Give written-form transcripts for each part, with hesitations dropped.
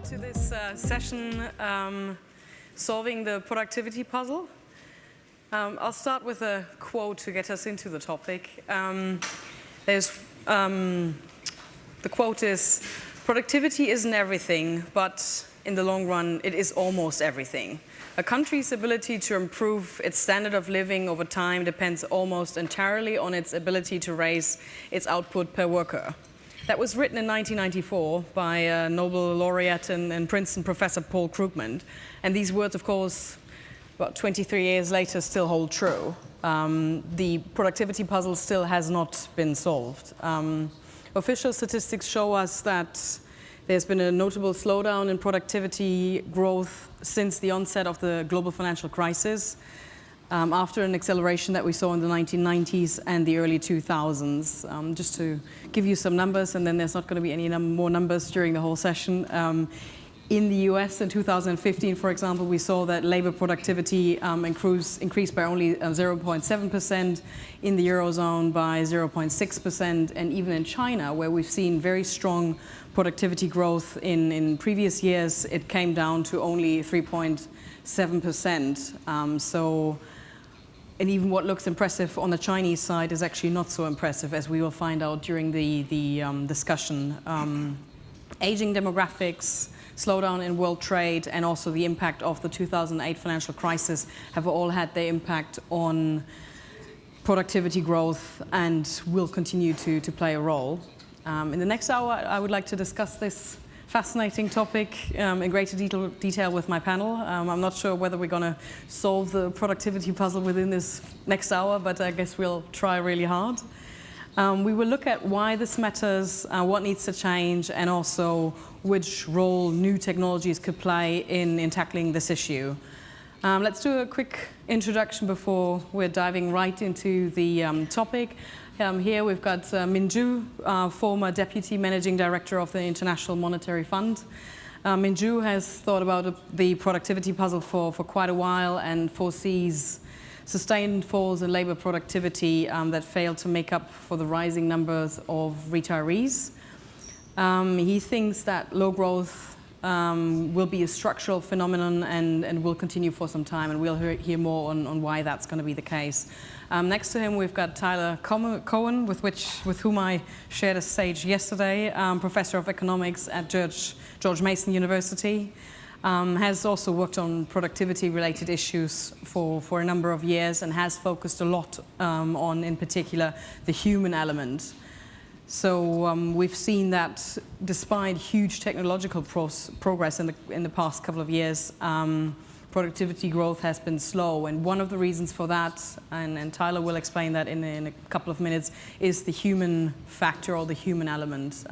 to this session, Solving the Productivity Puzzle. I'll start with a quote to get us into the topic. The quote is, "Productivity isn't everything, but in the long run, it is almost everything. A country's ability to improve its standard of living over time depends almost entirely on its ability to raise its output per worker." That was written in 1994 by Nobel laureate and Princeton professor Paul Krugman. And these words, of course, about 23 years later, still hold true. The productivity puzzle still has not been solved. Official statistics show us that there's been a notable slowdown in productivity growth since the onset of the global financial crisis, after an acceleration that we saw in the 1990s and the early 2000s. Just to give you some numbers, and then there's not going to be any more numbers during the whole session. In the US in 2015, for example, we saw that labor productivity increased by only 0.7%, in the Eurozone by 0.6%, and even in China, where we've seen very strong productivity growth in previous years, it came down to only 3.7%. And even what looks impressive on the Chinese side is actually not so impressive, as we will find out during the discussion. Aging demographics, slowdown in world trade, and also the impact of the 2008 financial crisis have all had their impact on productivity growth and will continue to play a role. In the next hour, I would like to discuss this fascinating topic in greater detail with my panel. I'm not sure whether we're going to solve the productivity puzzle within this next hour, but I guess we'll try really hard. We will look at why this matters, what needs to change, and also which role new technologies could play in tackling this issue. Let's do a quick introduction before we're diving right into the topic. Here we've got Minju, former Deputy Managing Director of the International Monetary Fund. Minju has thought about the productivity puzzle for quite a while and foresees sustained falls in labor productivity that fail to make up for the rising numbers of retirees. He thinks that low growth will be a structural phenomenon and will continue for some time, and we'll hear more on why that's going to be the case. Next to him, we've got Tyler Cohen, with whom I shared a stage yesterday, professor of economics at George Mason University. Has also worked on productivity-related issues for a number of years and has focused a lot on, in particular, the human element. So we've seen that despite huge technological progress in the past couple of years, productivity growth has been slow, and one of the reasons for that, and Tyler will explain that in a couple of minutes, is the human factor or the human element.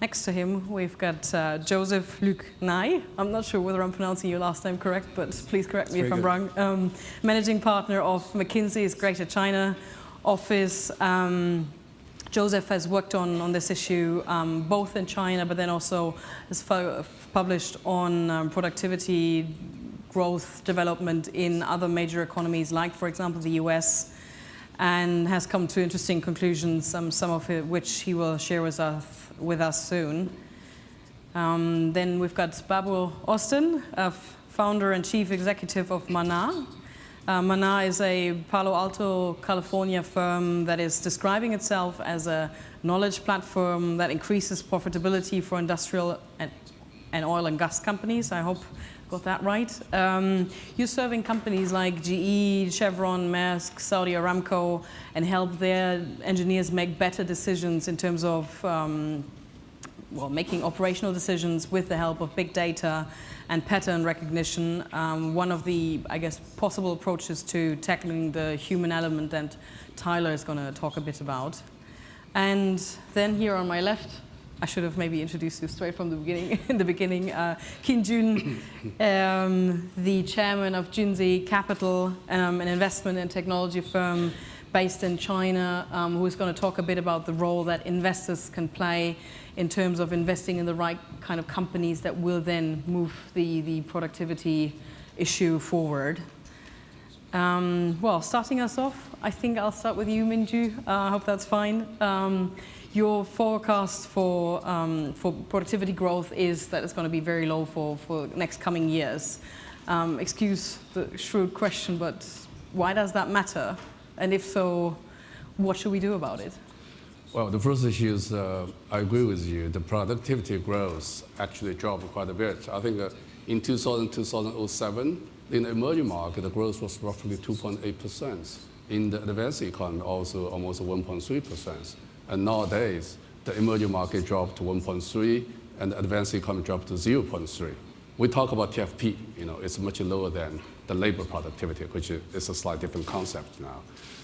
Next to him, we've got Joseph Luc Nai. I'm not sure whether I'm pronouncing your last name correct, but please correct me if I'm wrong. Managing partner of McKinsey's Greater China office. Joseph has worked on this issue both in China, but then also has published on productivity growth development in other major economies, like, for example, the US, and has come to interesting conclusions, some of which he will share with us soon. Then we've got Babu Austin, founder and chief executive of Mana. Mana is a Palo Alto, California firm that is describing itself as a knowledge platform that increases profitability for industrial and oil and gas companies. I hope I got that right. You're serving companies like GE, Chevron, Maersk, Saudi Aramco, and help their engineers make better decisions in terms of making operational decisions with the help of big data and pattern recognition. One of the, I guess, possible approaches to tackling the human element that Tyler is going to talk a bit about. And then here on my left, I should have maybe introduced you straight from the beginning. Qin Jun, the chairman of Junzi Capital, an investment and technology firm based in China, who is going to talk a bit about the role that investors can play in terms of investing in the right kind of companies that will then move the productivity issue forward. Well, starting us off, I think I'll start with you, Minju. I hope that's fine. Your forecast for productivity growth is that it's going to be very low for next coming years. Excuse the shrewd question, but why does that matter? And if so, what should we do about it? Well, the first issue is, I agree with you, the productivity growth actually dropped quite a bit. I think in 2007, in the emerging market, the growth was roughly 2.8%. In the advanced economy, also almost 1.3%. And nowadays, the emerging market dropped to 1.3, and the advanced economy dropped to 0.3. We talk about TFP, it's much lower than the labor productivity, which is a slightly different concept now.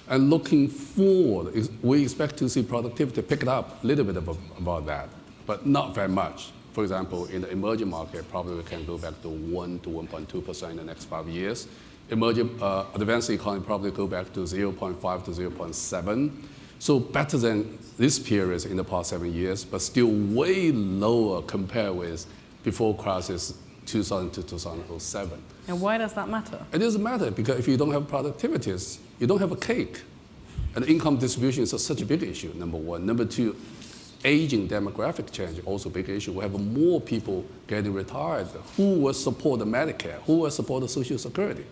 And looking forward, we expect to see productivity pick up a little bit about that, but not very much. For example, in the emerging market, probably we can go back to 1 to 1.2% in the next 5 years. Advanced economy probably go back to 0.5 to 0.7. So better than this period in the past 7 years, but still way lower compared with before crisis 2000 to 2007. And why does that matter? It doesn't matter, because if you don't have productivities, you don't have a cake. And income distribution is such a big issue, number one. Number two, aging demographic change, also a big issue. We have more people getting retired. Who will support the Medicare? Who will support the Social Security?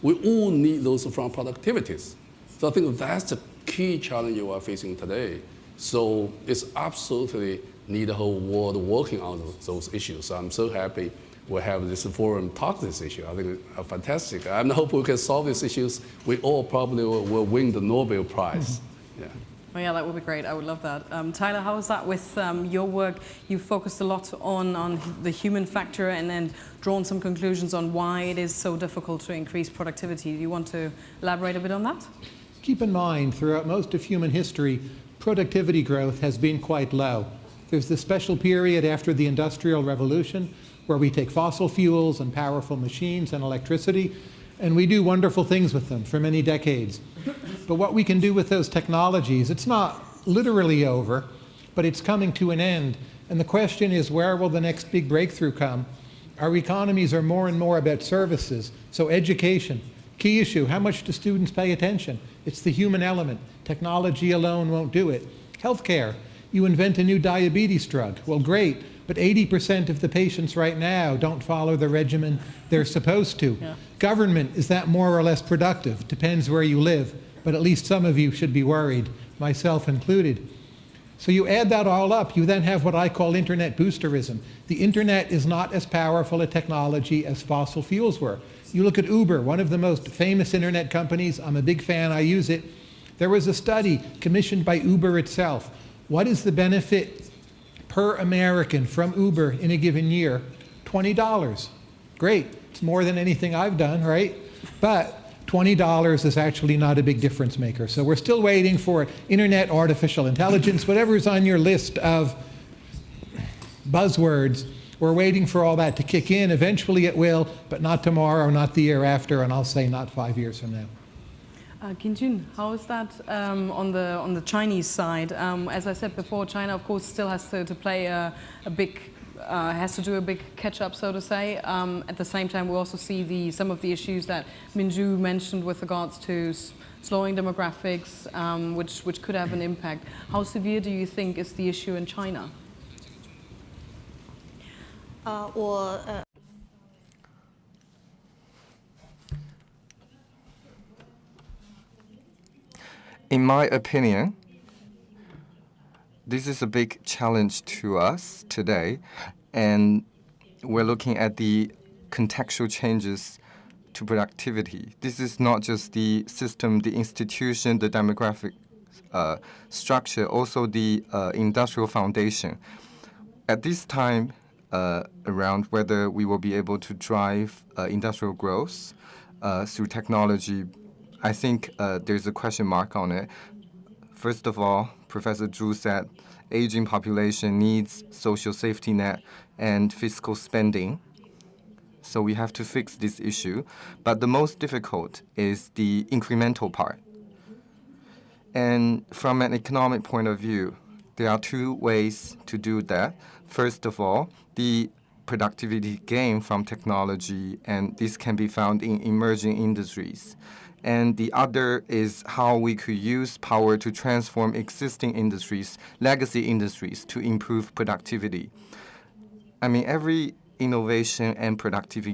We all need those from productivities. So I think that's the key challenge you are facing today. So it's absolutely need the whole world working on those issues. So I'm so happy we have this forum talk this issue. I think it's fantastic. I hope we can solve these issues. We all probably will win the Nobel Prize. Yeah. Oh yeah, that would be great. I would love that. Tyler, how is that with your work? You've focused a lot on the human factor and then drawn some conclusions on why it is so difficult to increase productivity. Do you want to elaborate a bit on that? Keep in mind, throughout most of human history, productivity growth has been quite low. There's this special period after the Industrial Revolution where we take fossil fuels and powerful machines and electricity, and we do wonderful things with them for many decades. But what we can do with those technologies, it's not literally over, but it's coming to an end. And the question is, where will the next big breakthrough come? Our economies are more and more about services, so education. Key issue, how much do students pay attention? It's the human element. Technology alone won't do it. Healthcare, you invent a new diabetes drug. Well, great, but 80% of the patients right now don't follow the regimen they're supposed to. Yeah. Government, is that more or less productive? Depends where you live, but at least some of you should be worried, myself included. So you add that all up, you then have what I call internet boosterism. The internet is not as powerful a technology as fossil fuels were. You look at Uber, one of the most famous internet companies. I'm a big fan, I use it. There was a study commissioned by Uber itself. What is the benefit per American from Uber in a given year? $20. Great, it's more than anything I've done, right? But $20 is actually not a big difference maker. So we're still waiting for internet, artificial intelligence, whatever is on your list of buzzwords. We're waiting for all that to kick in. Eventually it will, but not tomorrow, not the year after, and I'll say not 5 years from now. Kinjun, how is that on the Chinese side? As I said before, China, of course, still has to play has to do a big catch-up, so to say. At the same time, we also see some of the issues that Minju mentioned with regards to slowing demographics, which could have an impact. How severe do you think is the issue in China? In my opinion, this is a big challenge to us today, and we're looking at the contextual changes to productivity. This is not just the system, the institution, the demographic structure, also the industrial foundation. At this time, around whether we will be able to drive industrial growth through technology, I think there's a question mark on it. First of all, Professor Zhu said aging population needs social safety net and fiscal spending. So we have to fix this issue. But the most difficult is the incremental part. And from an economic point of view, there are two ways to do that. First of all, the productivity gain from technology, and this can be found in emerging industries. And the other is how we could use power to transform existing industries, legacy industries, to improve productivity. I mean, every innovation and productivity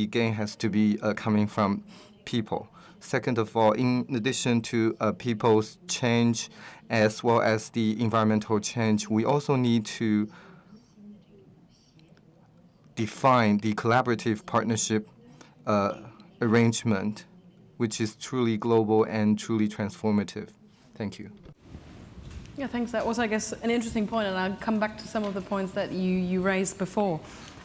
gain has to be coming from people. Second of all, in addition to people's change as well as the environmental change, we also need to define the collaborative partnership arrangement, which is truly global and truly transformative. Thank you. Yeah, thanks. That was, I guess, an interesting point, and I'll come back to some of the points that you raised before.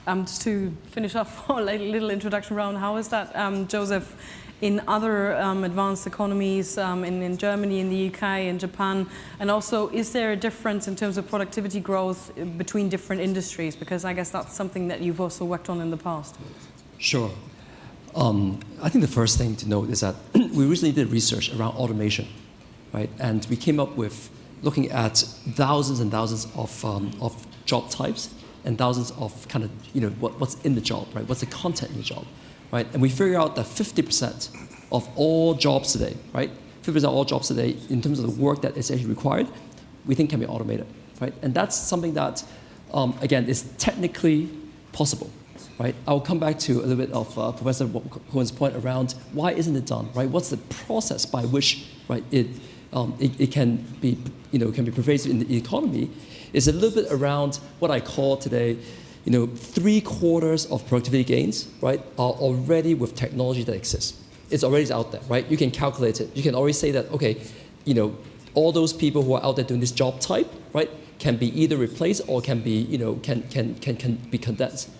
Just to finish off a little introduction round, how is that, Joseph, in other advanced economies, in Germany, in the UK, in Japan, and also is there a difference in terms of productivity growth between different industries? Because I guess that's something that you've also worked on in the past. Sure. I think the first thing to note is that we recently did research around automation, right? And we came up with looking at thousands and thousands of job types and thousands of kind of, what's in the job, right? What's the content in the job, right? And we figure out that 50% of all jobs today, right? 50% of all jobs today, in terms of the work that is actually required, we think can be automated, right? And that's something that, again, is technically possible, right? I'll come back to a little bit of Professor Cohen's point around why isn't it done, right? What's the process by which, right, it can be, can be pervasive in the economy? Is a little bit around what I call today, 3/4 of productivity gains, right, are already with technology that exists. It's already out there, right? You can calculate it. You can already say that, okay, all those people who are out there doing this job type, right, can be either replaced or can be, can be condensed.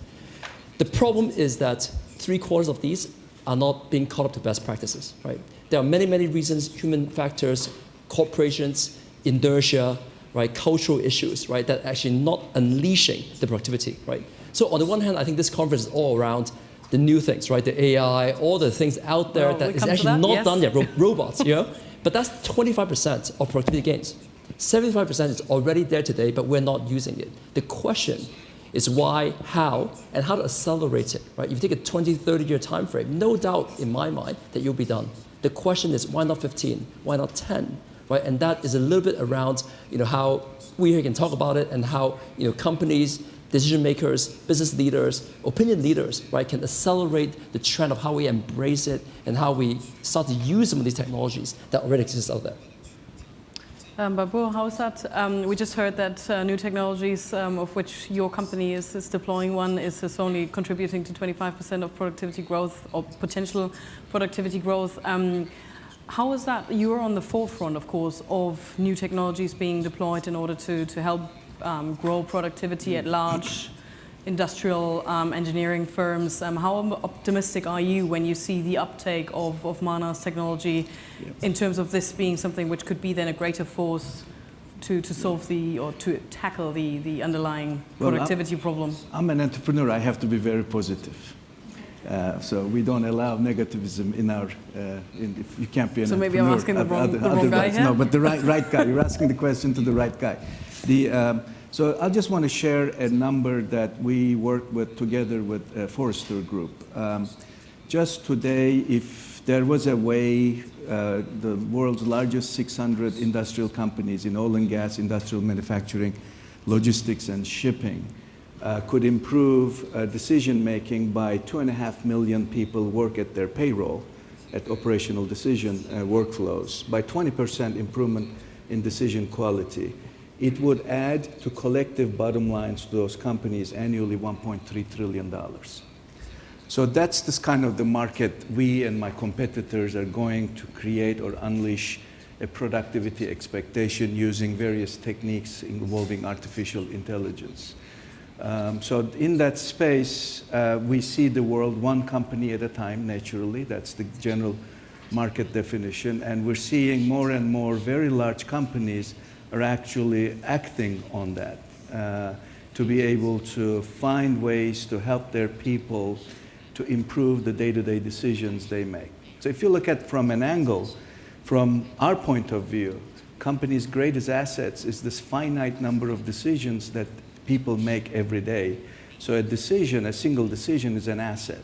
The problem is that 3/4 of these are not being caught up to best practices, right? There are many, many reasons, human factors, corporations, inertia, right, cultural issues, right, that actually not unleashing the productivity, right? So on the one hand, I think this conference is all around the new things, right, the AI, all the things out there that is actually not done yet, robots, But that's 25% of productivity gains. 75% is already there today, but we're not using it. The question is why, how, and how to accelerate it, right? If you take a 20, 30-year time frame, no doubt in my mind that you'll be done. The question is, why not 15? Why not 10? Right? And that is a little bit around, how we here can talk about it and how, companies, decision makers, business leaders, opinion leaders, right, can accelerate the trend of how we embrace it and how we start to use some of these technologies that already exist out there. Babu, how is that? We just heard that new technologies, of which your company is deploying one, is only contributing to 25% of productivity growth or potential productivity growth. How is that? You're on the forefront, of course, of new technologies being deployed in order to help grow productivity at large industrial engineering firms. How optimistic are you when you see the uptake of Mana's technology in terms of this being something which could be then a greater force to solve or to tackle the underlying productivity problem? I'm an entrepreneur. I have to be very positive. So we don't allow negativism in our. If you can't be an entrepreneur. So maybe I'm asking the wrong guy here. No, but the right guy. You're asking the question to the right guy. So I just want to share a number that we worked with together with Forrester Group. Just today, if there was a way, the world's largest 600 industrial companies in oil and gas, industrial manufacturing, logistics, and shipping could improve decision-making by 2.5 million people work at their payroll, at operational decision workflows, by 20% improvement in decision quality. It would add to collective bottom lines to those companies annually $1.3 trillion. So that's this kind of the market we and my competitors are going to create or unleash a productivity expectation using various techniques involving artificial intelligence. So in that space, we see the world one company at a time, naturally. That's the general market definition. And we're seeing more and more very large companies are actually acting on that to be able to find ways to help their people to improve the day-to-day decisions they make. So if you look at from an angle, from our point of view, companies' greatest assets is this finite number of decisions that people make every day. So a decision, a single decision is an asset.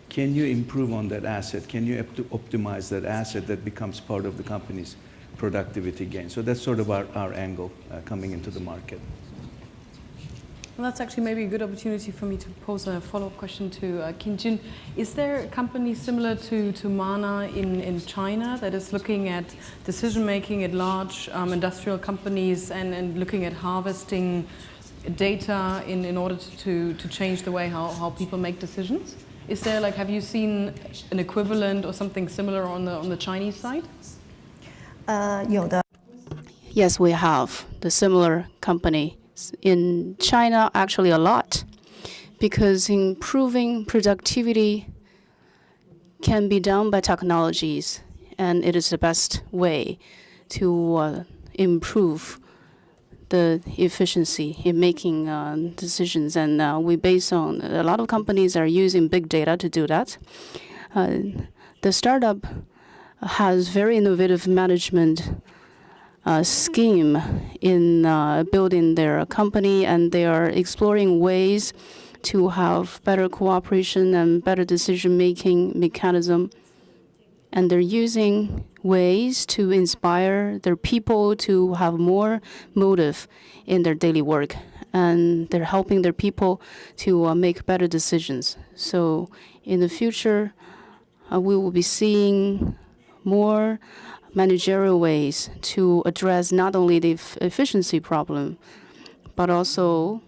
can you improve on that asset? Can you optimize that asset that becomes part of the company's productivity gain? So that's sort of our angle coming into the market. Well, that's actually maybe a good opportunity for me to pose a follow-up question to Kim Jin. Is there a company similar to Mana in China that is looking at decision-making at large industrial companies and looking at harvesting data in order to change the way how people make decisions? Is there, like, have you seen an equivalent or something similar on the Chinese side? 有的。 Yes, we have the similar company in China, actually a lot, because improving productivity can be done by technologies, and it is the best way to improve the efficiency in making decisions. And we base on a lot of companies are using big data to do that. The startup has very innovative management scheme in building their company, and they are exploring ways to have better cooperation and better decision-making mechanism. And they're using ways to inspire their people to have more motive in their daily work. And they're helping their people to make better decisions. So in the future, we will be seeing more managerial ways to address not only the efficiency problem, but also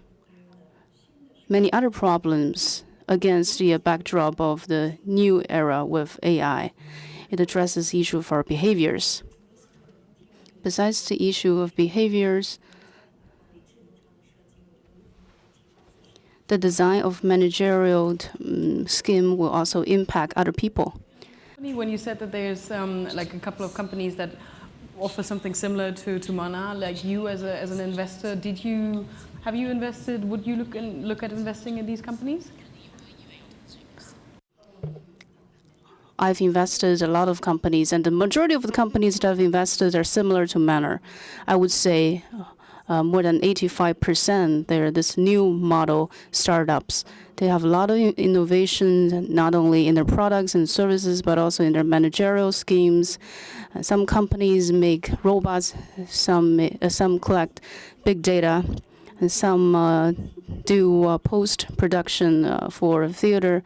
many other problems against the backdrop of the new era with AI. It addresses the issue of our behaviors. Besides the issue of behaviors, the design of managerial scheme will also impact other people. When you said that there's like a couple of companies that offer something similar to Mana, like you as an investor, have you invested? Would you look at investing in these companies? I've invested a lot of companies, and the majority of the companies that I've invested are similar to Manner. I would say more than 85%, they're this new model startups. They have a lot of innovations, not only in their products and services, but also in their managerial schemes. Some companies make robots, some collect big data, and some do post-production for theater.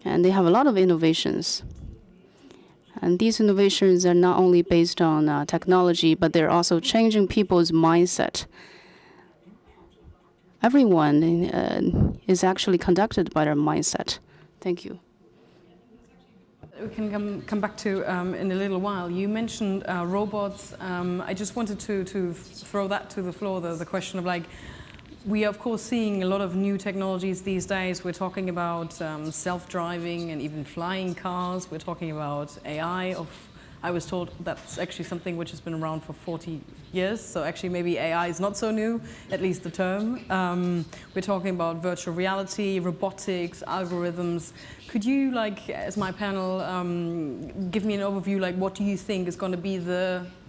And they have a lot of innovations. And these innovations are not only based on technology, but they're also changing people's mindset. Everyone is actually conducted by their mindset. Thank you. We can come back to in a little while. You mentioned robots. I just wanted to throw that to the floor, the question of, like, we are, of course, seeing a lot of new technologies these days. We're talking about self-driving and even flying cars. We're talking about AI. I was told that's actually something which has been around for 40 years. So actually maybe AI is not so new, at least the term. We're talking about virtual reality, robotics, algorithms. Could you, like, as my panel, give me an overview, like, what do you think is going to be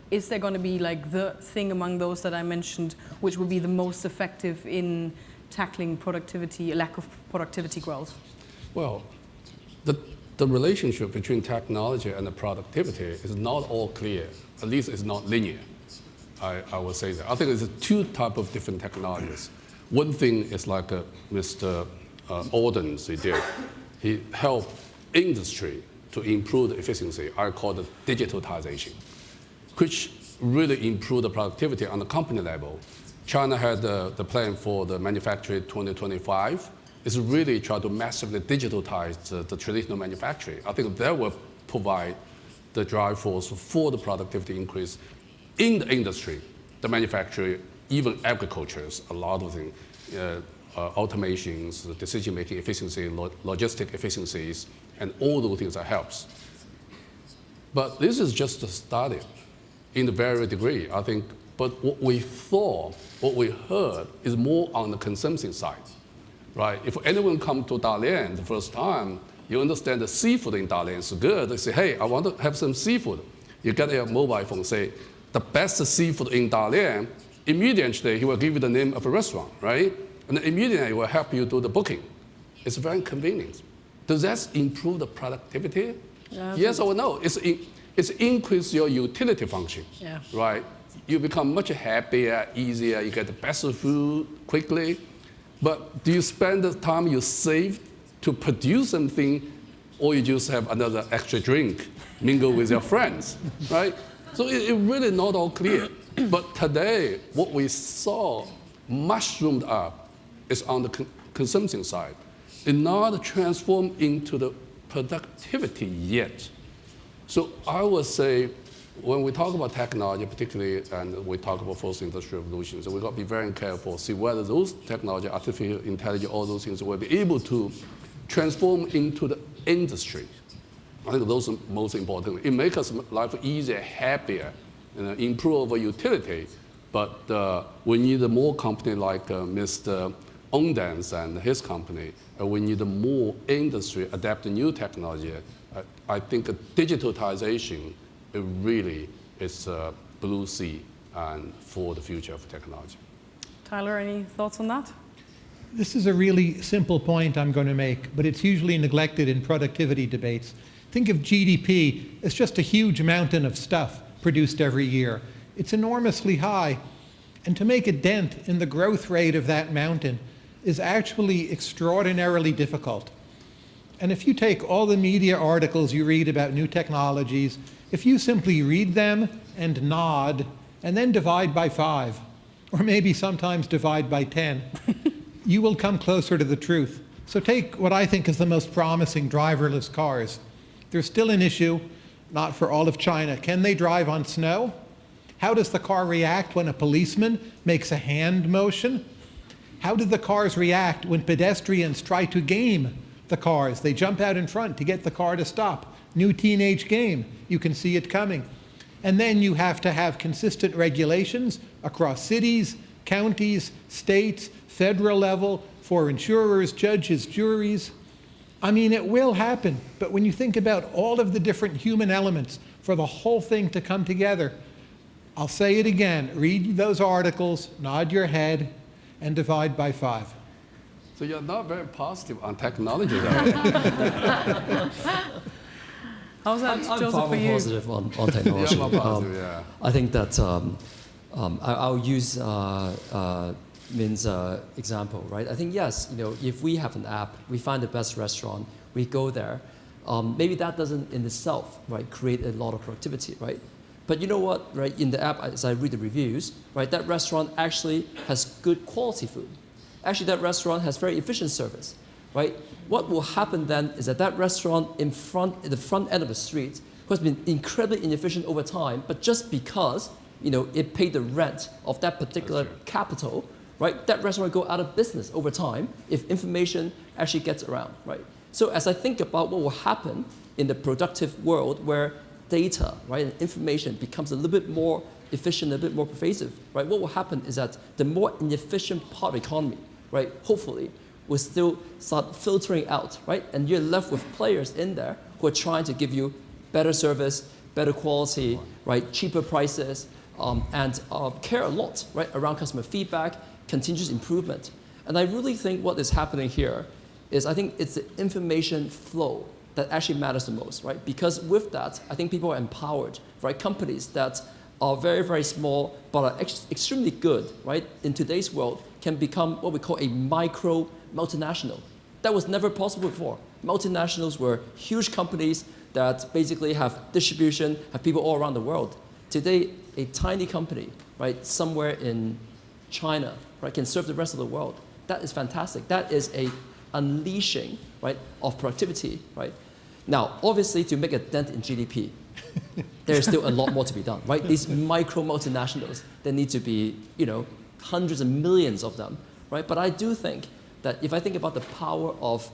is there going to be, like, the thing among those that I mentioned which will be the most effective in tackling productivity, lack of productivity growth? Well, the relationship between technology and the productivity is not all clear. At least it's not linear. I will say that. I think there's two types of different technologies. One thing is like Mr. Ordens, he did. He helped industry to improve the efficiency. I call it digitalization, which really improved the productivity on the company level. China had the plan for the manufacturing 2025. It's really try to massively digitalize the traditional manufacturing. I think that will provide the drive force for the productivity increase in the industry, the manufacturing, even agriculture, a lot of things, automations, decision-making efficiency, logistic efficiencies, and all those things that helps. But this is just a study in the very degree, I think. But what we heard is more on the consumption side, right? If anyone come to Dalian the first time, you understand the seafood in Dalian is good. They say, hey, I want to have some seafood. You get a mobile phone, say, the best seafood in Dalian, immediately he will give you the name of a restaurant, right? And immediately it will help you do the booking. It's very convenient. Does that improve the productivity? Yeah, Yes or no? It's increase your utility function, Yeah. right? You become much happier, easier, you get the best food quickly. But do you spend the time you save to produce something, or you just have another extra drink, mingle with your friends, right? So it really not all clear. But today, what we saw mushroomed up is on the consumption side. It's not transformed into the productivity yet. So I would say, when we talk about technology, particularly, and we talk about fourth industrial revolution, so we've got to be very careful, see whether those technology, artificial intelligence, all those things will be able to transform into the industry. I think those are most important. It makes us life easier, happier, improve our utility, but we need more company like Mr. Ondance and his company. We need more industry adapt to new technology. I think digitalization it really is a blue sea and for the future of technology. Tyler, any thoughts on that? This is a really simple point I'm going to make, but it's usually neglected in productivity debates. Think of GDP as just a huge mountain of stuff produced every year. It's enormously high, and to make a dent in the growth rate of that mountain is actually extraordinarily difficult. And if you take all the media articles you read about new technologies, if you simply read them and nod, and then divide by 5, or maybe sometimes divide by 10, you will come closer to the truth. So take what I think is the most promising driverless cars. There's still an issue, not for all of China. Can they drive on snow? How does the car react when a policeman makes a hand motion? How do the cars react when pedestrians try to game the cars? They jump out in front to get the car to stop. New teenage game, you can see it coming. And then you have to have consistent regulations across cities, counties, states, federal level, for insurers, judges, juries. I mean, it will happen, but when you think about all of the different human elements for the whole thing to come together, I'll say it again, read those articles, nod your head, and divide by 5. So you're not very positive on technology, though. How's that, I'm Joseph, far for more you? positive on technology. Yeah, more positive, yeah. I think that I'll use Min's example, right? I think yes, if we have an app, we find the best restaurant, we go there. Maybe that doesn't in itself, right, create a lot of productivity, right? But you know what, right? In the app, as I read the reviews, right, that restaurant actually has good quality food. Actually, that restaurant has very efficient service, right? What will happen then is that restaurant in the front end of the street, who has been incredibly inefficient over time, but just because it paid the rent of that particular capital, right? That restaurant will go out of business over time if information actually gets around, right? So as I think about what will happen in the productive world where data, right, and information becomes a little bit more efficient, a bit more pervasive, right? What will happen is that the more inefficient part of the economy, right, hopefully will still start filtering out, right? And you're left with players in there who are trying to give you better service, better quality, right, cheaper prices, and care a lot, right, around customer feedback, continuous improvement. And I really think what is happening here is I think it's the information flow that actually matters the most, right? Because with that, I think people are empowered, right? Companies that are very, very small but are extremely good, right, in today's world can become what we call a micro multinational. That was never possible before. Multinationals were huge companies that basically have distribution, have people all around the world. Today, a tiny company, right, somewhere in China, right, can serve the rest of the world. That is fantastic. That is a unleashing, right, of productivity, right? Now, obviously, to make a dent in GDP, there's still a lot more to be done, right? These micro multinationals, there need to be, hundreds of millions of them, right? But I do think that if I think about the power of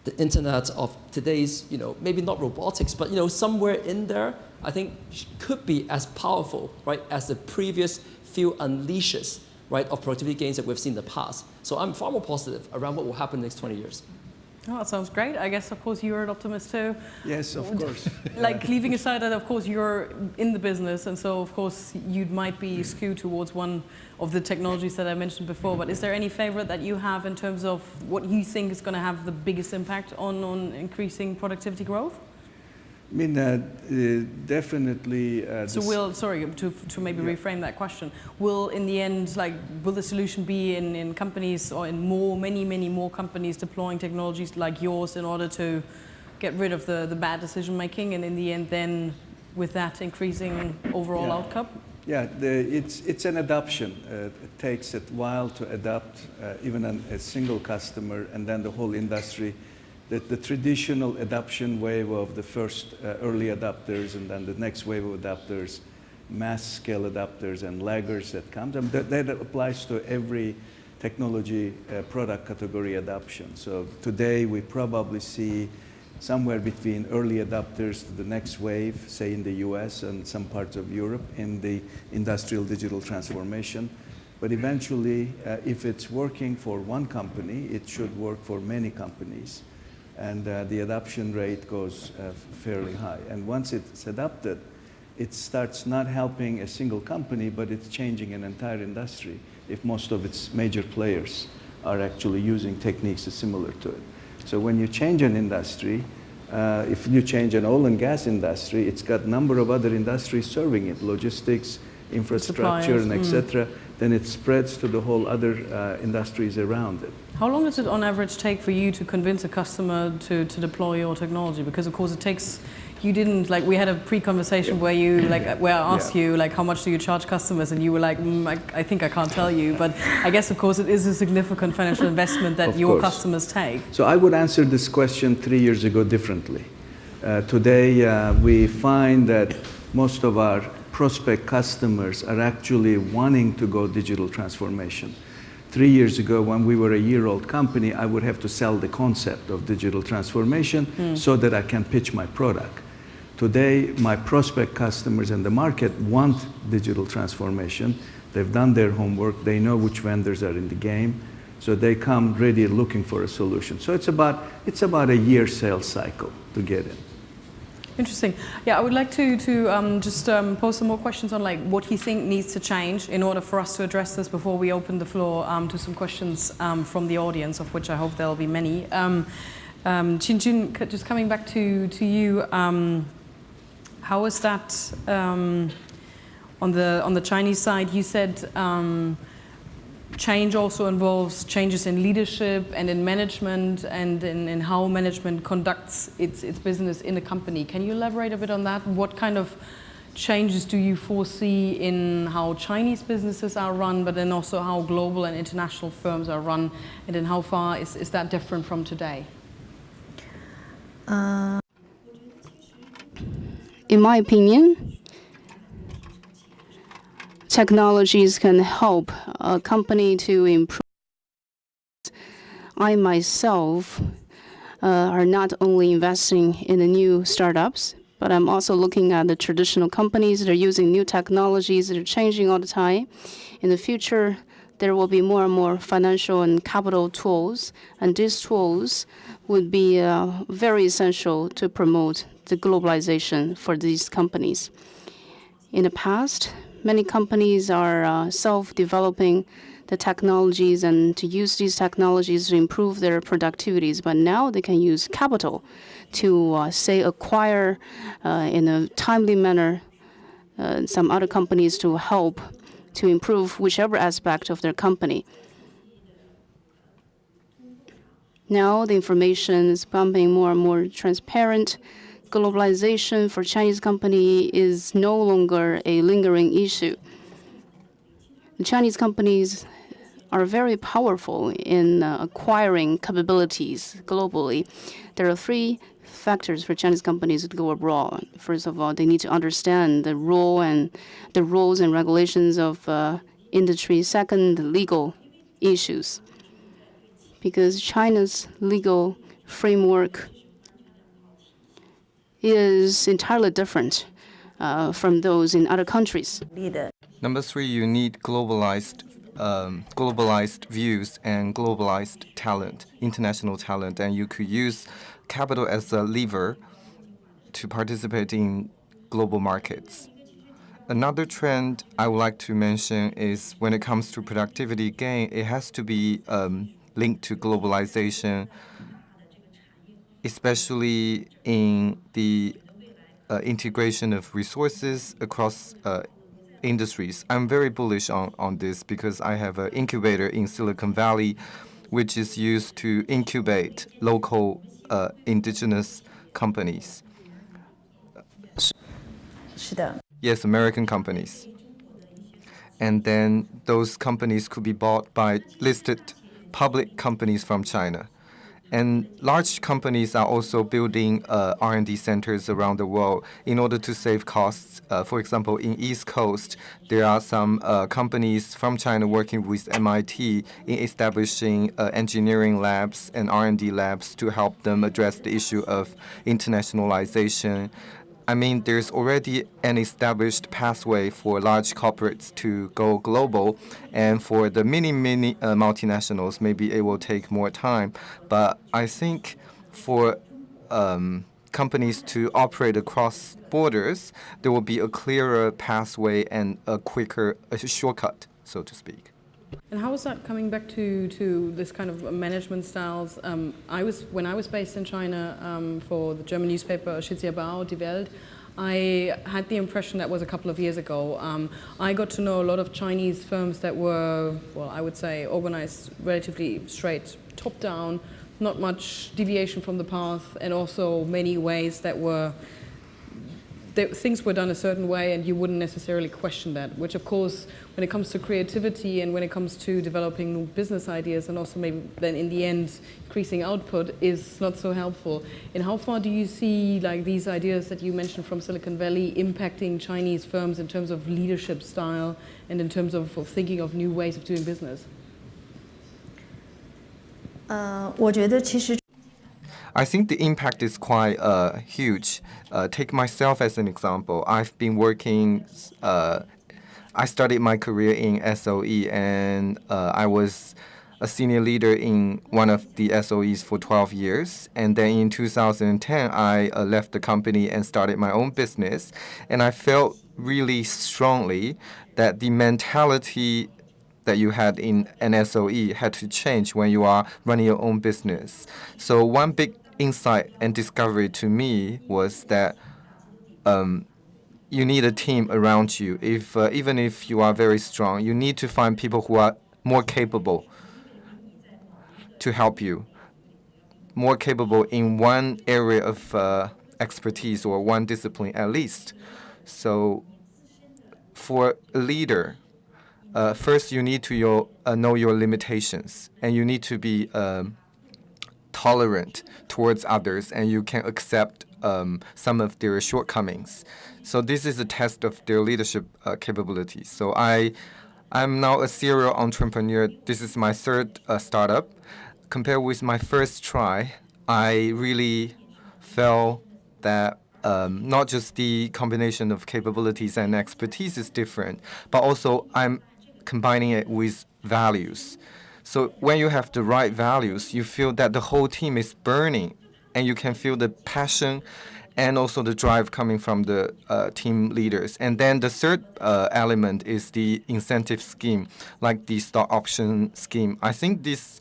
the internet of today's, maybe not robotics, but somewhere in there, I think could be as powerful, right, as the previous few unleashes, right, of productivity gains that we've seen in the past. So I'm far more positive around what will happen in the next 20 years. Oh, that sounds great. I guess, of course, you're an optimist too. Yes, of course. Like leaving aside that, of course, you're in the business, and so, of course, you might be skewed towards one of the technologies that I mentioned before. But is there any favorite that you have in terms of what you think is going to have the biggest impact on increasing productivity growth? I mean, definitely. So to maybe reframe that question, will in the end, will the solution be in companies or in many more companies deploying technologies like yours in order to get rid of the bad decision making, and in the end then with that increasing overall outcome? Yeah, it's an adoption. It takes a while to adopt even a single customer and then the whole industry. The traditional adoption wave of the first early adopters and then the next wave of adopters, mass scale adopters and laggers that comes, and that applies to every technology product category adoption. So today we probably see somewhere between early adopters to the next wave, say in the US and some parts of Europe in the industrial digital transformation. But eventually, if it's working for one company, it should work for many companies. And the adoption rate goes fairly high. And once it's adopted, it starts not helping a single company, but it's changing an entire industry if most of its major players are actually using techniques similar to it. So when you change an industry, if you change an oil and gas industry, it's got a number of other industries serving it, logistics, infrastructure, and etc. Then it spreads to the whole other industries around it. How long does it on average take for you to convince a customer to deploy your technology? Because of course it takes, you didn't, we had a pre-conversation where you, where I asked you, how much do you charge customers? And you were like, I think I can't tell you. But I guess, of course, it is a significant financial investment that your customers take. So I would answer this question 3 years ago differently. Today, we find that most of our prospect customers are actually wanting to go digital transformation. 3 years ago, when we were a year-old company, I would have to sell the concept of digital transformation so that I can pitch my product. Today, my prospect customers in the market want digital transformation. They've done their homework. They know which vendors are in the game. So they come ready looking for a solution. So it's about a year sales cycle to get in. Interesting. Yeah, I would like to just pose some more questions on what you think needs to change in order for us to address this before we open the floor to some questions from the audience, of which I hope there will be many. Chin, just coming back to you, how is that on the Chinese side? You said change also involves changes in leadership and in management and in how management conducts its business in a company. Can you elaborate a bit on that? What kind of changes do you foresee in how Chinese businesses are run, but then also how global and international firms are run, and in how far is that different from today? In my opinion, technologies can help a company to improve. I myself are not only investing in the new startups, but I'm also looking at the traditional companies that are using new technologies that are changing all the time. In the future, there will be more and more financial and capital tools, and these tools would be very essential to promote the globalization for these companies. In the past, many companies are self-developing the technologies and to use these technologies to improve their productivities, but now they can use capital to, say, acquire in a timely manner some other companies to help to improve whichever aspect of their company. Now the information is becoming more and more transparent. Globalization for Chinese company is no longer a lingering issue. The Chinese companies are very powerful in acquiring capabilities globally. There are three factors for Chinese companies to go abroad. First of all, they need to understand the role and the rules and regulations of industry. Second, legal issues, because China's legal framework is entirely different from those in other countries. Number three, you need globalized globalized views and globalized talent, international talent, and you could use capital as a lever to participate in global markets. Another trend I would like to mention is when it comes to productivity gain, it has to be linked to globalization, especially in the integration of resources across industries. I'm very bullish on this because I have an incubator in Silicon Valley, which is used to incubate local indigenous companies. 是的， Yes, American companies. And then those companies could be bought by listed public companies from China. And large companies are also building R&D centers around the world in order to save costs. For example, in East Coast, there are some companies from China working with MIT in establishing engineering labs and R&D labs to help them address the issue of internationalization. I mean, there's already an established pathway for large corporates to go global, and for the mini multinationals, maybe it will take more time. But I think for companies to operate across borders, there will be a clearer pathway and a shortcut, so to speak. And how is that coming back to this kind of management styles? When I was based in China for the German newspaper Bao Die Welt, I had the impression that was a couple of years ago. I got to know a lot of Chinese firms that were, well, I would say organized relatively straight, top down, not much deviation from the path, and also many ways that things were done a certain way and you wouldn't necessarily question that, which of course when it comes to creativity and when it comes to developing new business ideas and also maybe then in the end increasing output is not so helpful. And how far do you see like these ideas that you mentioned from Silicon Valley impacting Chinese firms in terms of leadership style and in terms of thinking of new ways of doing business? 我觉得其实 I think the impact is quite huge. Take myself as an example. I've been working, I started my career in SOE and I was a senior leader in one of the SOEs for 12 years. And then in 2010, I left the company and started my own business. And I felt really strongly that the mentality that you had in an SOE had to change when you are running your own business. So one big insight and discovery to me was that you need a team around you. Even if you are very strong, you need to find people who are more capable to help you, more capable in one area of expertise or one discipline at least. So for a leader, first, you need to know your limitations, and you need to be tolerant towards others, and you can accept some of their shortcomings. So this is a test of their leadership capabilities. So I'm now a serial entrepreneur. This is my third startup. Compared with my first try, I really felt that not just the combination of capabilities and expertise is different, but also I'm combining it with values. So when you have the right values, you feel that the whole team is burning, and you can feel the passion and also the drive coming from the team leaders. And then the third element is the incentive scheme, like the stock option scheme. I think this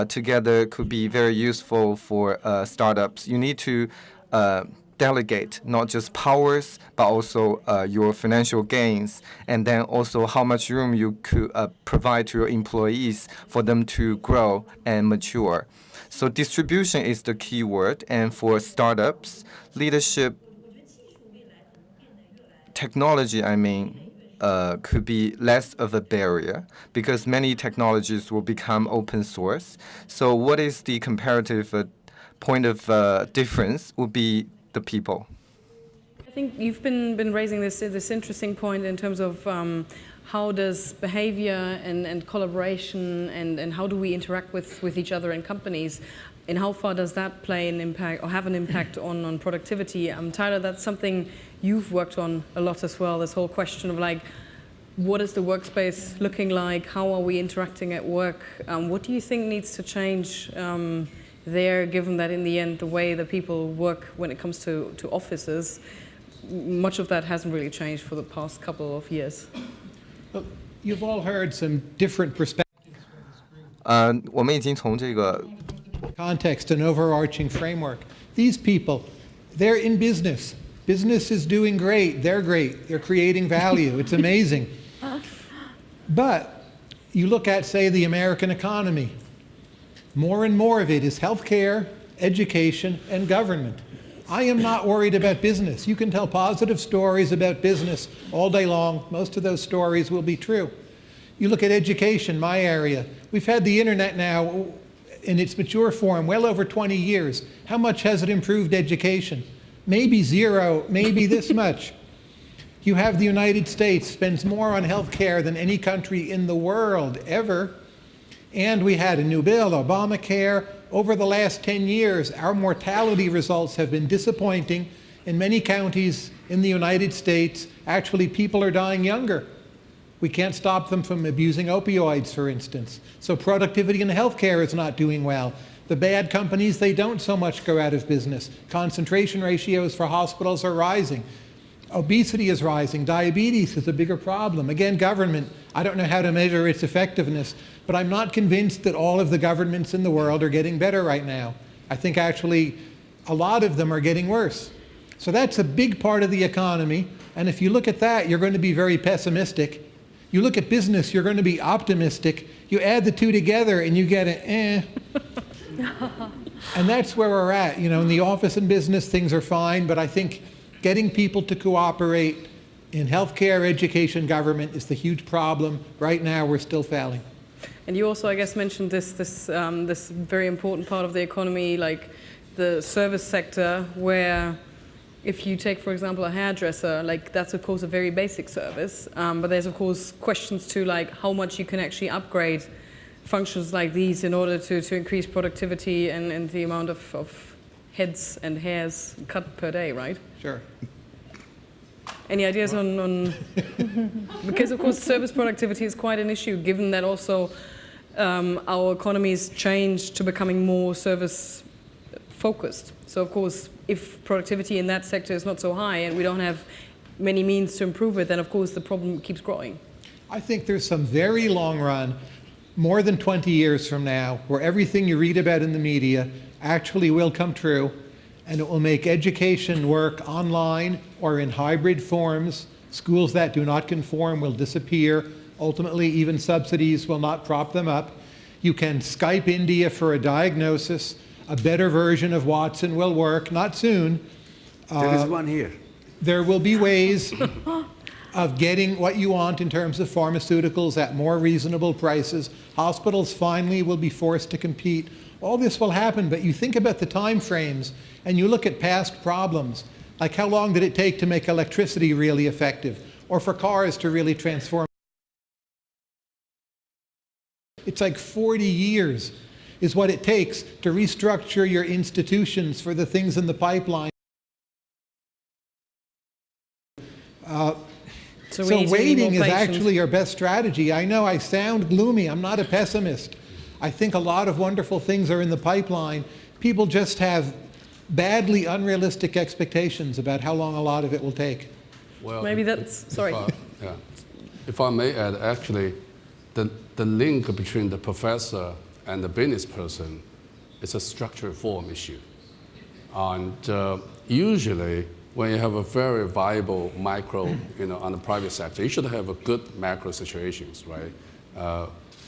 together could be very useful for startups. You need to delegate not just powers, but also your financial gains, and then also how much room you could provide to your employees for them to grow and mature. So distribution is the key word, and for startups, leadership, technology, could be less of a barrier because many technologies will become open source. So what is the comparative point of difference would be the people. I think you've been raising this interesting point in terms of how does behavior and collaboration and how do we interact with each other in companies, and how far does that play an impact or have an impact on productivity? Tyler, that's something you've worked on a lot as well, this whole question of like what is the workspace looking like? How are we interacting at work? What do you think needs to change there, given that in the end, the way that people work when it comes to offices, much of that hasn't really changed for the past couple of years? Well, you've all heard some different perspectives. 我们已经从这个 Context and overarching framework. These people, they're in business. Business is doing great. They're creating value. It's amazing. But you look at, say, the American economy. More and more of it is healthcare, education, and government. I am not worried about business. You can tell positive stories about business all day long. Most of those stories will be true. You look at education, my area. We've had the internet now in its mature form well over 20 years. How much has it improved education? Maybe zero, maybe this much. You have the United States spends more on healthcare than any country in the world ever. And we had a new bill, Obamacare. Over the last 10 years, our mortality results have been disappointing. In many counties in the United States, actually people are dying younger. We can't stop them from abusing opioids, for instance. So productivity in healthcare is not doing well. The bad companies, they don't so much go out of business. Concentration ratios for hospitals are rising. Obesity is rising. Diabetes is a bigger problem. Again, government, I don't know how to measure its effectiveness, but I'm not convinced that all of the governments in the world are getting better right now. I think actually a lot of them are getting worse. So that's a big part of the economy. And if you look at that, you're going to be very pessimistic. You look at business, you're going to be optimistic. You add the two together and you get an And that's where we're at. You know, in the office and business, things are fine, but I think getting people to cooperate in healthcare, education, government is the huge problem. Right now, we're still failing. And you also, I guess, mentioned this very important part of the economy, like the service sector, where if you take, for example, a hairdresser, like that's of course a very basic service, but there's of course questions to like how much you can actually upgrade functions like these in order to increase productivity and the amount of heads and hairs cut per day, right? Sure. Any ideas on because of course service productivity is quite an issue, given that also our economy's changed to becoming more service focused. So of course, if productivity in that sector is not so high and we don't have many means to improve it, then of course the problem keeps growing. I think there's some very long run, more than 20 years from now, where everything you read about in the media actually will come true, and it will make education work online or in hybrid forms. Schools that do not conform will disappear. Ultimately, even subsidies will not prop them up. You can Skype India for a diagnosis. A better version of Watson will work, not soon. There is one here. There will be ways of getting what you want in terms of pharmaceuticals at more reasonable prices. Hospitals finally will be forced to compete. All this will happen, but you think about the time frames and you look at past problems, like how long did it take to make electricity really effective, or for cars to really transform? It's like 40 years is what it takes to restructure your institutions for the things in the pipeline. So waiting is actually our best strategy. I know I sound gloomy. I'm not a pessimist. I think a lot of wonderful things are in the pipeline. People just have badly unrealistic expectations about how long a lot of it will take. Well, maybe that's, sorry. If I may add, actually, the link between the professor and the business person is a structural reform issue. And usually, when you have a very viable micro, on the private sector, you should have a good macro situations, right?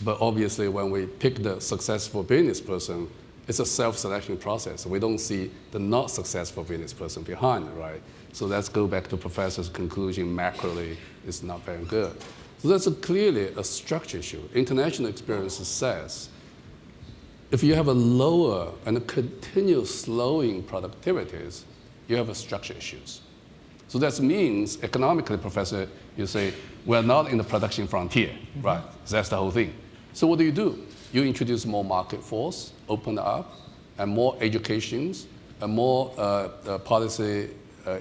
But obviously, when we pick the successful business person, it's a self-selection process. We don't see the not successful business person behind, right? So let's go back to professor's conclusion, macroly is not very good. So that's clearly a structure issue. International experience says, if you have a lower and a continuous slowing productivities, you have a structure issues. So that means economically, professor, you say, we're not in the production frontier, right? That's the whole thing. So what do? You introduce more market force, open it up, and more educations, and more policy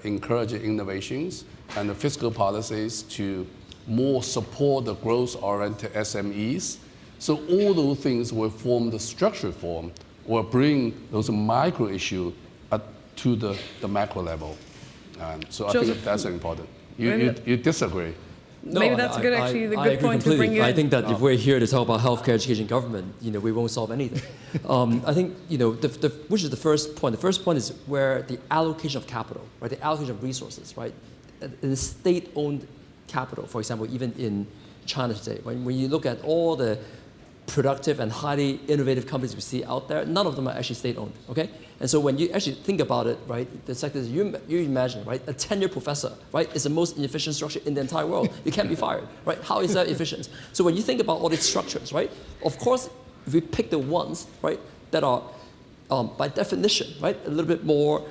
encouraging innovations, and the fiscal policies to more support the growth-oriented SMEs. So all those things will form the structural form, or bring those micro issues to the macro level. So I think that's important. You disagree? No, Maybe that's actually the good point to bring you in. I think that if we're here to talk about healthcare, education, government, we won't solve anything. I think, which is the first point. The first point is where the allocation of capital, right? The allocation of resources, right? In the state-owned capital, for example, even in China today, when you look at all the productive and highly innovative companies we see out there, none of them are actually state-owned, okay? And so when you actually think about it, right, the sectors you imagine, right, a tenured professor, right, is the most inefficient structure in the entire world. You can't be fired, right? How is that efficient? So when you think about all these structures, right, of course, if we pick the ones, right, that are, by definition, right, a little bit more,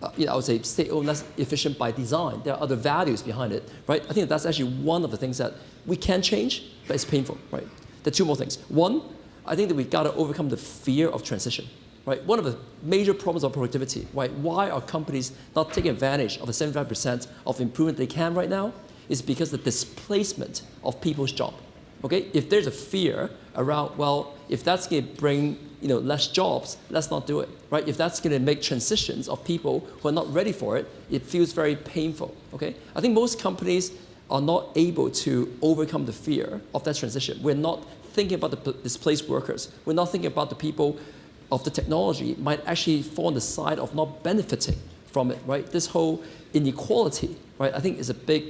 I would say state-owned, less efficient by design. There are other values behind it, right? I think that's actually one of the things that we can change, but it's painful, right? There are two more things. One, I think that we've got to overcome the fear of transition, right? One of the major problems of productivity, right? Why are companies not taking advantage of the 75% of improvement they can right now? Is because the displacement of people's job, okay? If there's a fear around, well, if that's going to bring less jobs, let's not do it, right? If that's going to make transitions of people who are not ready for it, it feels very painful, okay? I think most companies are not able to overcome the fear of that transition. We're not thinking about the displaced workers. We're not thinking about the people of the technology might actually fall on the side of not benefiting from it, right? This whole inequality, right, I think is a big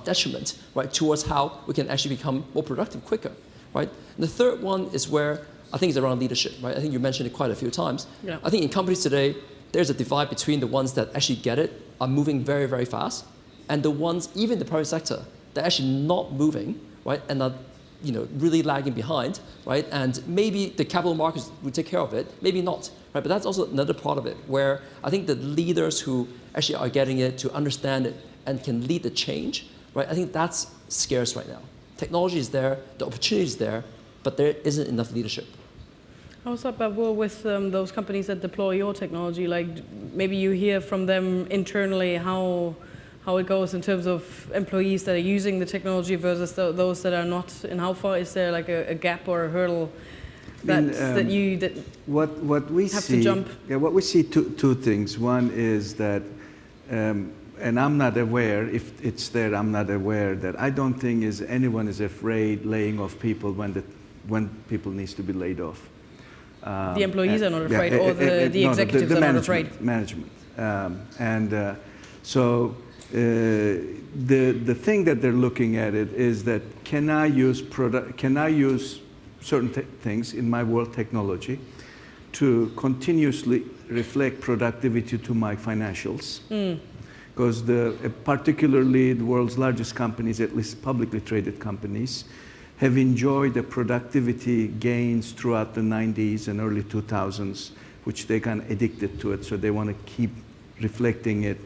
detriment, right, towards how we can actually become more productive quicker, right? And the third one is where I think it's around leadership, right? I think you mentioned it quite a few times. Yeah. I think in companies today, there's a divide between the ones that actually get it, are moving very, very fast, and the ones, even the private sector, that are actually not moving, right, and are really lagging behind, right? And maybe the capital markets will take care of it, maybe not, right? But that's also another part of it, where I think the leaders who actually are getting it, to understand it, and can lead the change, right? I think that's scarce right now. Technology is there, the opportunity is there, but there isn't enough leadership. How's that, Babu, with those companies that deploy your technology? Like, maybe you hear from them internally how it goes in terms of employees that are using the technology versus those that are not, and how far is there like a gap or a hurdle that what we have see, to jump? Yeah, what we see two things. One is that, and I'm not aware, if it's there, I'm not aware that I don't think anyone is afraid laying off people when people needs to be laid off. The employees are not afraid, or the executives are not afraid? Management. So the thing that they're looking at it is that can I use certain things in my world technology to continuously reflect productivity to my financials? Because particularly the world's largest companies, at least publicly traded companies, have enjoyed the productivity gains throughout the 90s and early 2000s, which they kind of addicted to it, so they want to keep reflecting it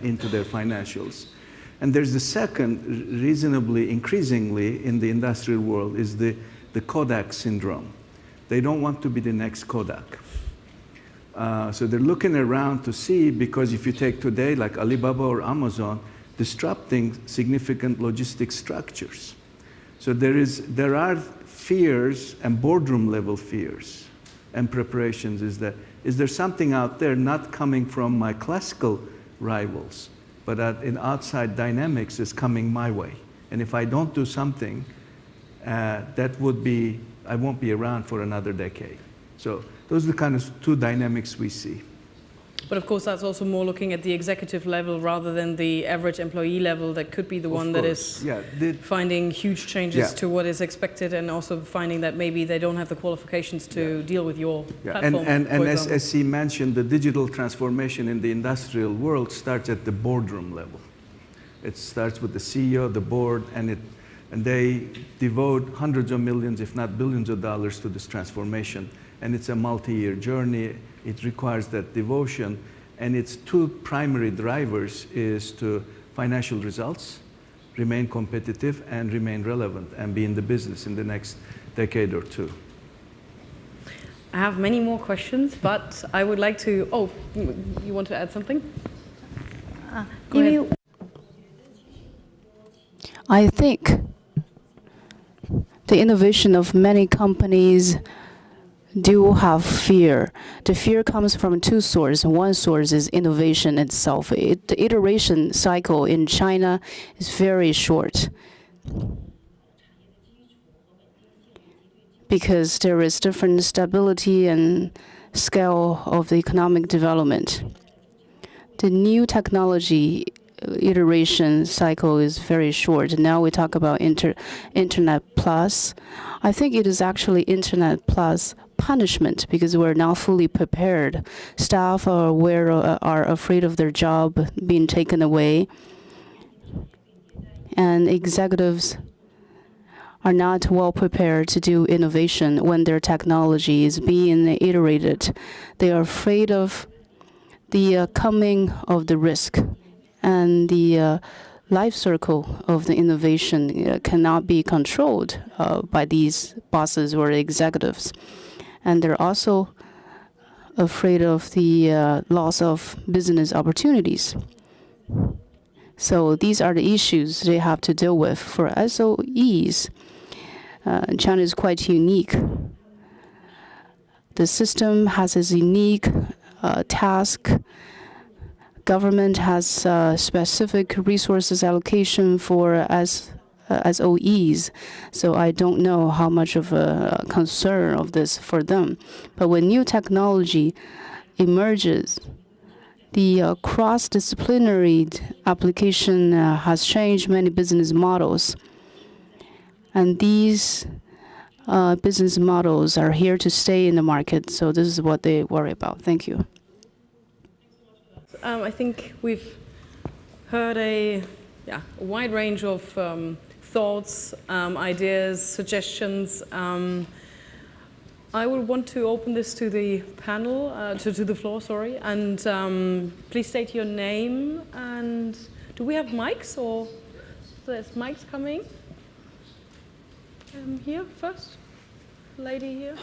into their financials. And there's the second, reasonably, increasingly in the industrial world, is the Kodak syndrome. They don't want to be the next Kodak. So they're looking around to see, because if you take today, like Alibaba or Amazon, disrupting significant logistic structures. So there are fears, and boardroom level fears and preparations, is there something out there not coming from my classical rivals, but in outside dynamics is coming my way. And if I don't do something, I won't be around for another decade. So those are the kind of two dynamics we see. But of course, that's also more looking at the executive level rather than the average employee level. That could be the one that is finding huge changes to what is expected, and also finding that maybe they don't have the qualifications to deal with your platform. And as he mentioned, the digital transformation in the industrial world starts at the boardroom level. It starts with the CEO, the board, and they devote hundreds of millions, if not billions of dollars to this transformation. And it's a multi-year journey. It requires that devotion, and its two primary drivers is to financial results, remain competitive, and remain relevant, and be in the business in the next decade or two. I have many more questions, but I would like to, you want to add something? Go ahead. I think the innovation of many companies do have fear. The fear comes from two sources. One source is innovation itself. The iteration cycle in China is very short because there is different stability and scale of the economic development. The new technology iteration cycle is very short. Now we talk about Internet Plus. I think it is actually Internet Plus punishment because we're not fully prepared. Staff are afraid of their job being taken away, and executives are not well prepared to do innovation when their technology is being iterated. They are afraid of the coming of the risk, and the life cycle of the innovation cannot be controlled by these bosses or executives. And they're also afraid of the loss of business opportunities. So these are the issues they have to deal with. For SOEs, China is quite unique. The system has a unique task. Government has specific resources allocation for SOEs, so I don't know how much of a concern of this for them. But when new technology emerges, the cross-disciplinary application has changed many business models, and these business models are here to stay in the market. So this is what they worry about. Thank you. I think we've heard a wide range of thoughts, ideas, suggestions. I would want to open this to the panel, to the floor, sorry, and please state your name. And do we have mics, or there's mics coming? Here first, lady here.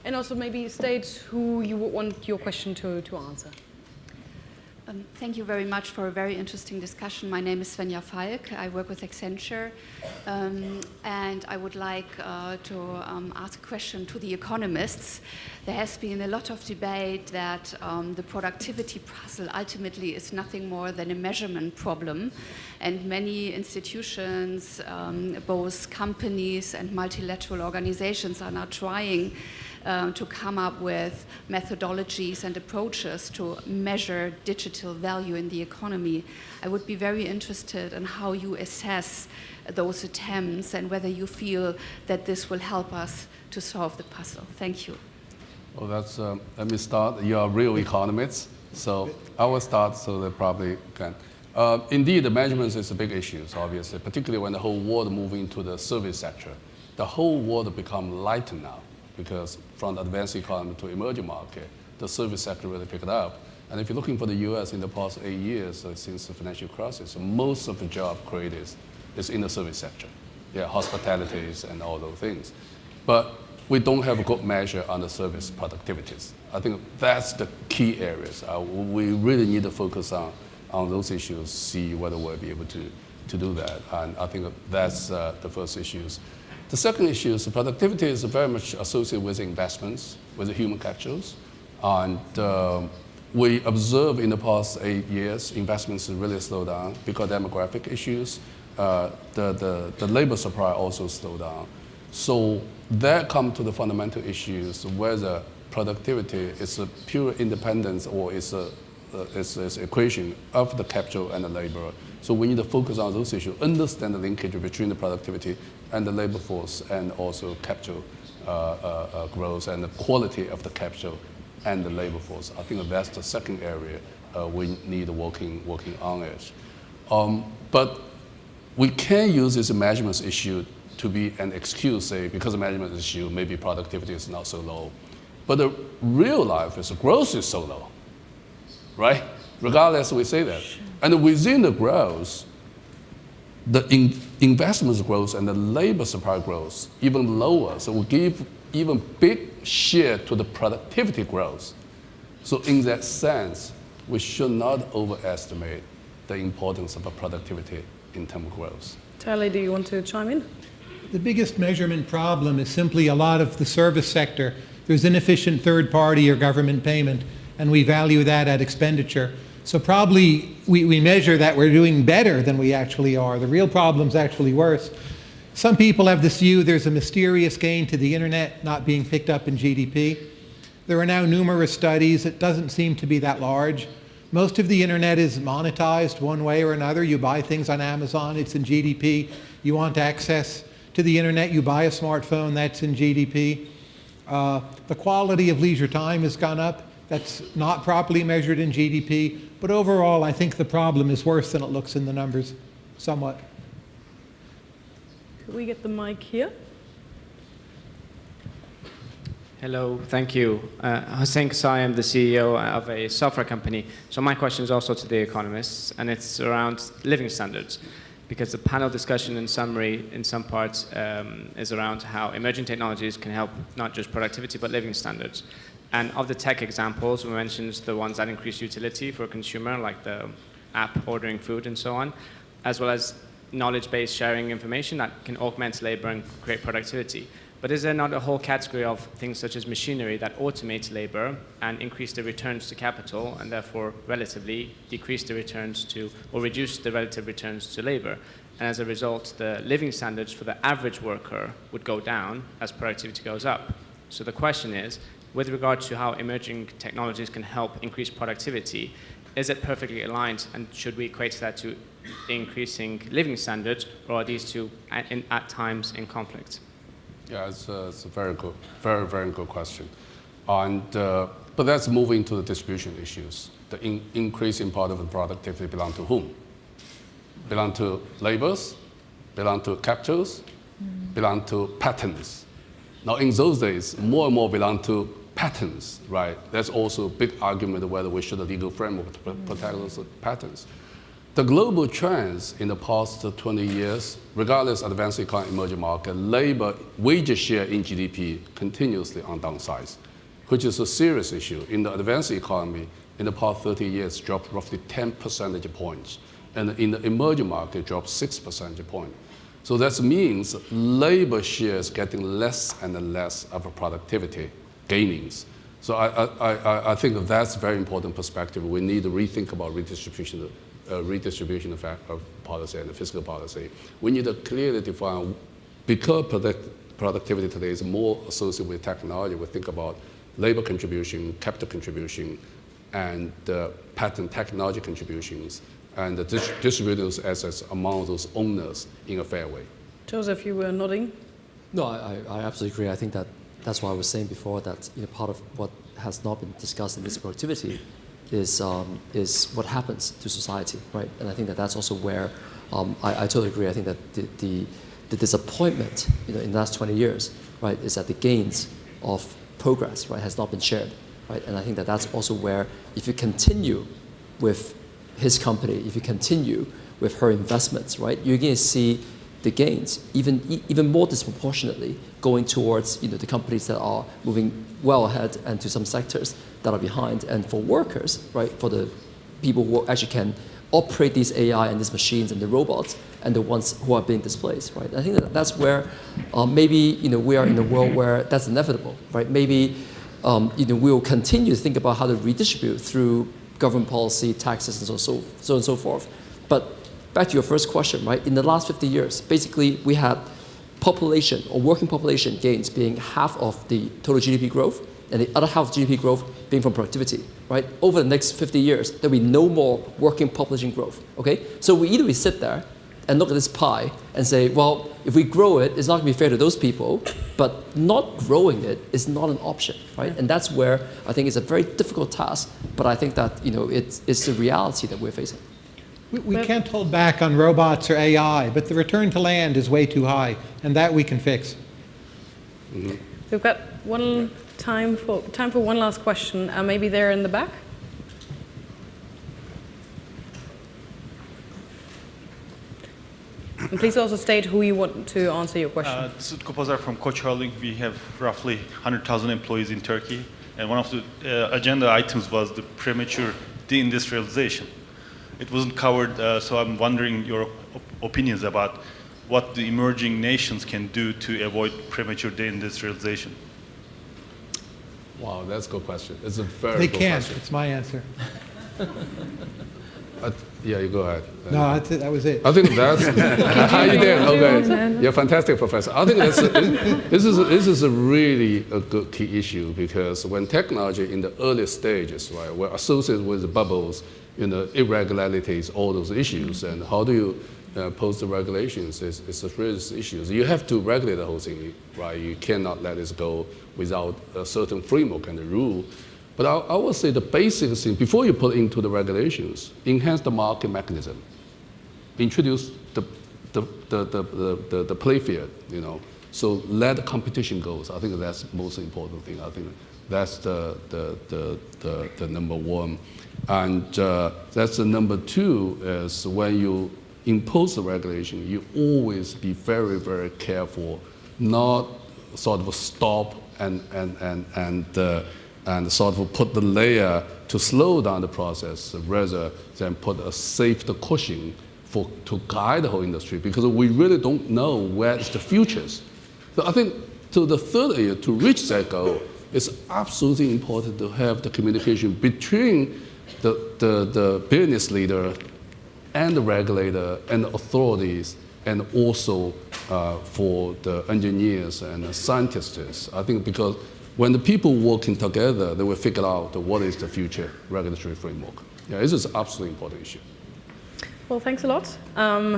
And also maybe state who you would want your question to answer. Thank you very much for a very interesting discussion. My name is Svenja Falk. I work with Accenture. And I would like to ask a question to the economists. There has been a lot of debate that the productivity puzzle ultimately is nothing more than a measurement problem. And many institutions, both companies and multilateral organizations, are now trying to come up with methodologies and approaches to measure digital value in the economy. I would be very interested in how you assess those attempts and whether you feel that this will help us to solve the puzzle. Thank you. Well, that's, let me start. You are real economists, so I will start so they probably can. Indeed, the measurements is a big issue, obviously, particularly when the whole world moving to the service sector. The whole world become lighter now, because from the advanced economy to emerging market, the service sector really picked up. And if you're looking for the US in the past 8 years since the financial crisis, most of the job created is in the service sector. Yeah, hospitalities and all those things. But we don't have a good measure on the service productivities. I think that's the key areas. We really need to focus on those issues, see whether we'll be able to do that. And I think that's the first issues. The second issue is productivity is very much associated with investments, with the human capitals. And we observe in the past 8 years, investments really slowed down because demographic issues. The labor supply also slowed down. So that comes to the fundamental issues whether productivity is a pure independence or is an equation of the capital and the labor. So we need to focus on those issues, understand the linkage between the productivity and the labor force, and also capital growth and the quality of the capital and the labor force. I think that's the second area we need working on it. But we can use this measurements issue to be an excuse, say, because the measurement issue, maybe productivity is not so low. But the real life is the growth is so low, right? Regardless, we say that. And within the growth, the investments growth and the labor supply growth even lower. So we give even big share to the productivity growth. So in that sense, we should not overestimate the importance of productivity in terms of growth. Charlie, do you want to chime in? The biggest measurement problem is simply a lot of the service sector. There's inefficient third-party or government payment, and we value that at expenditure. So probably we measure that we're doing better than we actually are. The real problem's actually worse. Some people have this view there's a mysterious gain to the internet not being picked up in GDP. There are now numerous studies. It doesn't seem to be that large. Most of the internet is monetized one way or another. You buy things on Amazon, it's in GDP. You want access to the internet, you buy a smartphone, that's in GDP. The quality of leisure time has gone up. That's not properly measured in GDP. But overall, I think the problem is worse than it looks in the numbers, somewhat. Could we get the mic here? Hello, thank you. Hossein Kasai, I'm the CEO of a software company. So my question is also to the economists, and it's around living standards. Because the panel discussion in summary, in some parts, is around how emerging technologies can help not just productivity, but living standards. And of the tech examples, we mentioned the ones that increase utility for a consumer, like the app ordering food and so on, as well as knowledge-based sharing information that can augment labor and create productivity. But is there not a whole category of things such as machinery that automates labor and increase the returns to capital and therefore relatively decrease the returns to, or reduce the relative returns to labor? And as a result, the living standards for the average worker would go down as productivity goes up. So the question is, with regard to how emerging technologies can help increase productivity, is it perfectly aligned, and should we equate that to increasing living standards, or are these two at times in conflict? Yeah, it's a very good, very good question. And, but that's moving to the distribution issues. The increasing part of the productivity belong to whom? Belong to laborers, belong to capitals, belong to patents. Now in those days, more and more belong to patents, right? There's also a big argument of whether we should have a legal framework to protect those patents. The global trends in the past 20 years, regardless of advanced economy, emerging market, labor wage share in GDP continuously on downside, which is a serious issue. In the advanced economy, in the past 30 years, dropped roughly 10 percentage points. And in the emerging market, dropped 6 percentage points. So that means labor share is getting less and less of a productivity gainings. So I think that's a very important perspective. We need to rethink about redistribution of policy and the fiscal policy. We need to clearly define, because productivity today is more associated with technology, we think about labor contribution, capital contribution, and patent technology contributions, and distribute those assets among those owners in a fair way. Joseph, you were nodding. No, I absolutely agree. I think that's why I was saying before that part of what has not been discussed in this productivity is what happens to society, right? And I think that's also where I totally agree. I think that the disappointment in the last 20 years, right, is that the gains of progress, right, has not been shared, right? And I think that's also where if you continue with his company, if you continue with her investments, right, you're going to see the gains even more disproportionately going towards the companies that are moving well ahead and to some sectors that are behind. And for workers, right, for the people who actually can operate these AI and these machines and the robots and the ones who are being displaced, right? I think that's where maybe we are in a world where that's inevitable, right? Maybe we'll continue to think about how to redistribute through government policy, taxes, and so on and so forth. But back to your first question, right? In the last 50 years, basically we had population or working population gains being half of the total GDP growth, and the other half of GDP growth being from productivity, right? Over the next 50 years, there'll be no more working population growth, okay? So we sit there and look at this pie and say, well, if we grow it, it's not gonna be fair to those people, but not growing it is not an option, right? And that's where I think it's a very difficult task, but I think that, it's the reality that we're facing. We can't hold back on robots or AI, but the return to land is way too high, and that we can fix. Mm-hmm. We've got time for one last question. Maybe there in the back. And please also state who you want to answer your question. Sutku Pazar from Koç Holding. We have roughly 100,000 employees in Turkey, and one of the agenda items was the premature deindustrialization. it wasn't covered, so I'm wondering your opinions about what the emerging nations can do to avoid premature deindustrialization. Wow, that's a good question. It's a very They good can't. question. It's my answer. Yeah, you go ahead. No, that's it. That was it. I think that's how you did. Okay, you're fantastic, Professor. I think this is a really a good key issue, because when technology in the early stages, right, we're associated with the bubbles, irregularities, all those issues, and how do you post the regulations is a serious issue. You have to regulate the whole thing, right? You cannot let this go without a certain framework and a rule. But I would say the basic thing, before you put into the regulations, enhance the market mechanism. Introduce the play field, so let the competition go. I think that's the most important thing. I think that's the number one. And that's the number two, is when you impose the regulation, you always be very, very careful, not sort of stop and sort of put the layer to slow down the process, rather than put a safety cushion to guide the whole industry, because we really don't know where's the futures. So I think to the third area, to reach that goal, it's absolutely important to have the communication between the business leader and the regulator and the authorities, and also for the engineers and the scientists. I think because when the people working together, they will figure out what is the future regulatory framework. Yeah, this is an absolutely important issue. Well, thanks a lot.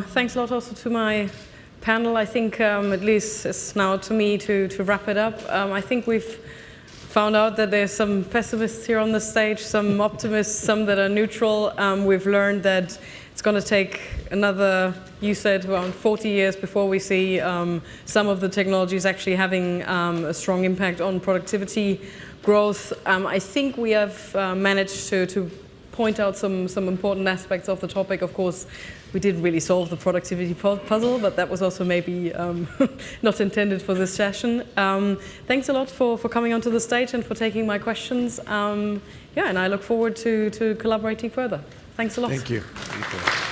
Thanks a lot also to my panel. I think at least it's now to me to wrap it up. I think we've found out that there's some pessimists here on the stage, some optimists, some that are neutral. We've learned that it's going to take another, you said, around 40 years before we see some of the technologies actually having a strong impact on productivity growth. I think we have managed to point out some important aspects of the topic. Of course, we didn't really solve the productivity puzzle, but that was also maybe not intended for this session. Thanks a lot for coming onto the stage and for taking my questions. Yeah, and I look forward to collaborating further. Thanks a lot. Thank you. Thank you.